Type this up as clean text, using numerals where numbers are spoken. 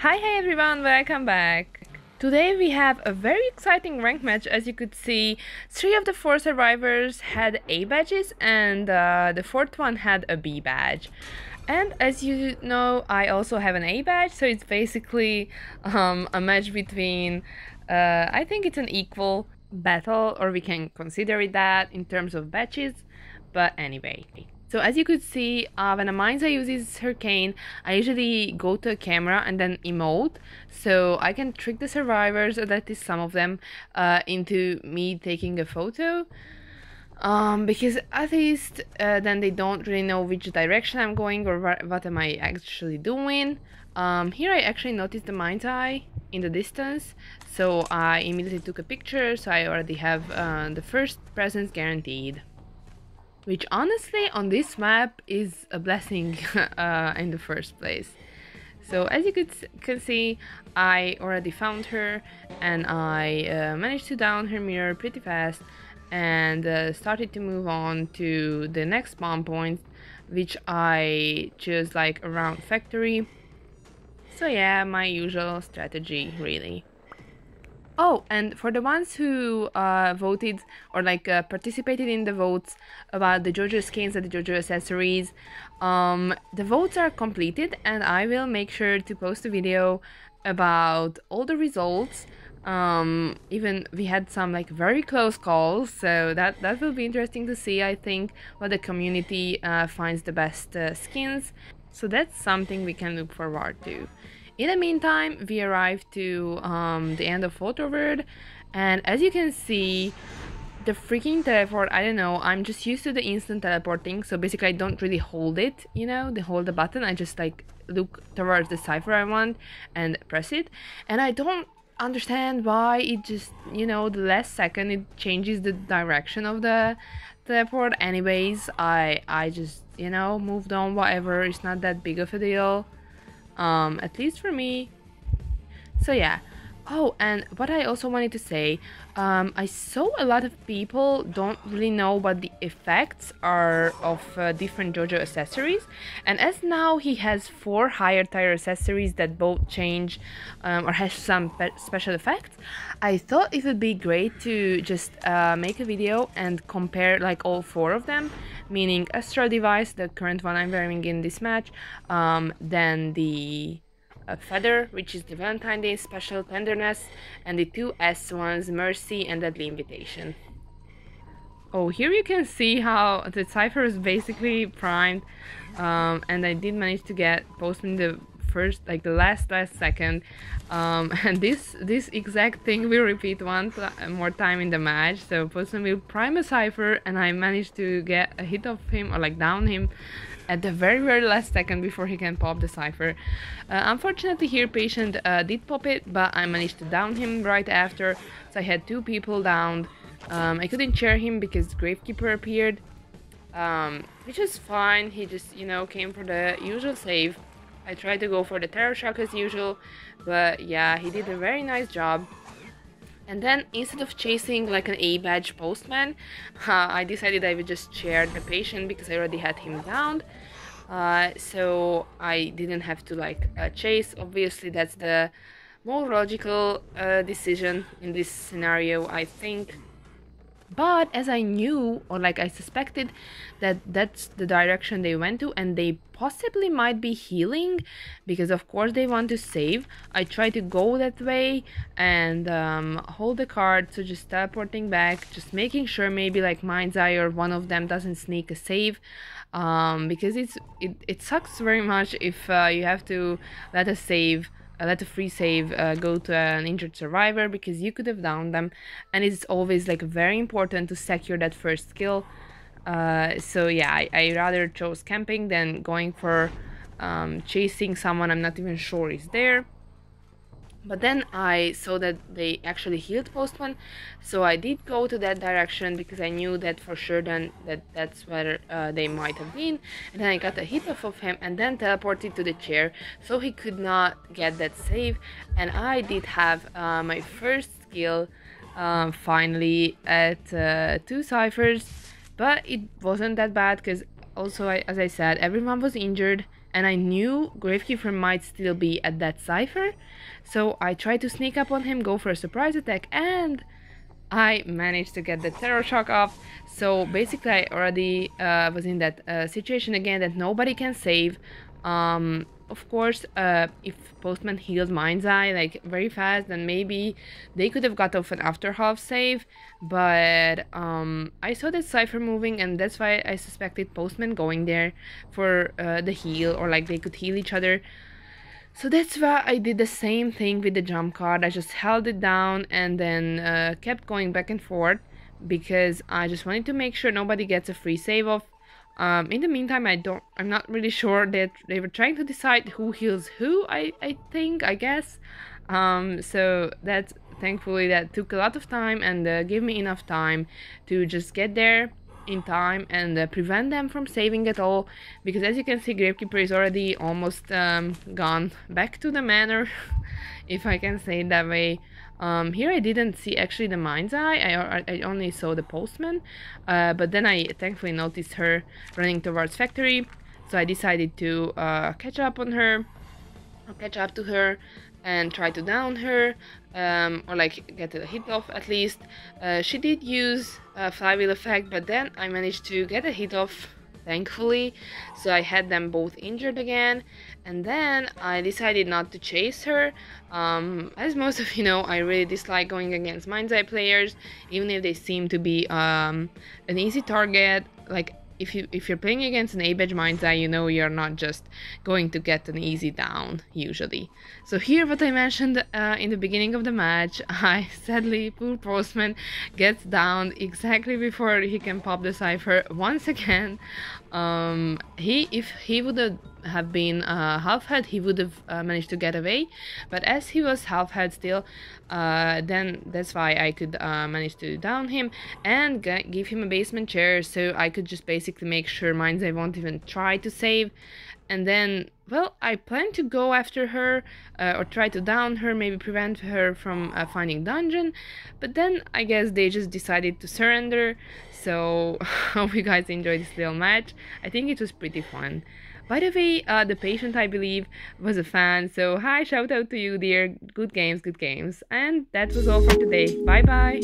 Hi everyone, welcome back. Today we have a very exciting rank match. As you could see, 3 of the 4 survivors had A badges and the 4th one had a B badge. And as you know, I also have an A badge, so it's basically a match between, I think it's an equal battle, or we can consider it that in terms of badges, but anyway. So as you could see, when a Mindza uses her cane, I usually go to a camera and then emote, so I can trick the survivors, or that is some of them, into me taking a photo. Because at least then they don't really know which direction I'm going or what am I actually doing. Here I actually noticed the mind's eye in the distance, so I immediately took a picture, so I already have the first presence guaranteed. Which honestly on this map is a blessing in the first place. So as you can see, I already found her and I managed to down her mirror pretty fast and started to move on to the next spawn point, which I chose like around factory. So yeah, my usual strategy really. Oh, and for the ones who voted or participated in the votes about the JoJo skins and the JoJo accessories, the votes are completed and I will make sure to post a video about all the results. Even we had some like very close calls, so that will be interesting to see, I think, what the community finds the best skins. So that's something we can look forward to. In the meantime, we arrived to the end of Photo World, and as you can see, the freaking teleport, I don't know, I'm just used to the instant teleporting, so basically I don't really hold it, you know, hold the button, I just like look towards the cipher I want and press it, and I don't understand why it just, you know, the last second it changes the direction of the teleport. Anyways, I just, you know, moved on, whatever, it's not that big of a deal. At least for me. So yeah. Oh, and what I also wanted to say, I saw a lot of people don't really know what the effects are of different JoJo accessories, and as now he has 4 higher tier accessories that both change or has some special effects, I thought it would be great to just make a video and compare like all 4 of them, meaning Astral Device, the current one I'm wearing in this match, then the Feather, which is the Valentine's Day special Tenderness, and the 2 S ones, Mercy and Deadly Invitation. Oh, here you can see how the cipher is basically primed, and I did manage to get Postman the first, like the last second, and this exact thing will repeat one more time in the match. So Postman will prime a cipher, and I managed to get a hit of him, or like down him, at the very last second before he can pop the cipher. Unfortunately here Patient did pop it, but I managed to down him right after, so I had 2 people downed. I couldn't chair him because Gravekeeper appeared, which is fine, he just, you know, came for the usual save. I tried to go for the Terror Shock as usual, but yeah, he did a very nice job. And then, instead of chasing like an A badge postman, I decided I would just chair the Patient because I already had him down. So I didn't have to like chase. Obviously, that's the more logical decision in this scenario, I think. But as I knew, or like I suspected, that that's the direction they went to, and they possibly might be healing, because of course they want to save, I tried to go that way and hold the card, so just teleporting back, just making sure maybe like Mind's Eye or one of them doesn't sneak a save, because it sucks very much if you have to let a free save go to an injured survivor, because you could have downed them, and it's always like very important to secure that first kill. So yeah, I rather chose camping than going for chasing someone I'm not even sure is there. But then I saw that they actually healed Postman, so I did go to that direction because I knew that for sure then that's where they might have been. And then I got a hit off of him and then teleported to the chair, so he could not get that save. And I did have my first skill finally at 2 ciphers, but it wasn't that bad because also, as I said, everyone was injured, and I knew Gravekeeper might still be at that cipher, so I tried to sneak up on him, go for a surprise attack, and I managed to get the terror shock off. So basically I already was in that situation again that nobody can save. Of course, if Postman healed Mind's Eye like very fast, then maybe they could have got off an after half save, but I saw that cipher moving, and that's why I suspected Postman going there for the heal, or like they could heal each other. So that's why I did the same thing with the jump card. I just held it down and then kept going back and forth because I just wanted to make sure nobody gets a free save off. In the meantime, I'm not really sure that they were trying to decide who heals who, I guess. So that's, thankfully, that took a lot of time and gave me enough time to just get there in time and prevent them from saving at all, because as you can see, Gravekeeper is already almost gone back to the manor, if I can say it that way. Here I didn't see actually the Mind's Eye, I only saw the Postman, but then I thankfully noticed her running towards Factory, so I decided to catch up to her and try to down her, or like get a hit off at least. She did use a flywheel effect, but then I managed to get a hit off, thankfully, so I had them both injured again. And then I decided not to chase her. As most of you know, I really dislike going against Mind's Eye players, even if they seem to be an easy target. Like, if you're playing against an A-badge Mind's Eye, you know you're not just going to get an easy down, usually. So here, what I mentioned in the beginning of the match, sadly, poor Postman gets down exactly before he can pop the cipher once again. If he would have been half head, he would have managed to get away, but as he was half head still, then that's why I could manage to down him and give him a basement chair, so I could just basically make sure Mind's Eye won't even try to save. And then, well, I plan to go after her or try to down her, maybe prevent her from finding dungeon, but then I guess they just decided to surrender. So hope you guys enjoyed this little match. I think it was pretty fun. By the way, the patient, I believe, was a fan, so hi, shout out to you, dear. Good games, good games. And that was all for today. Bye bye.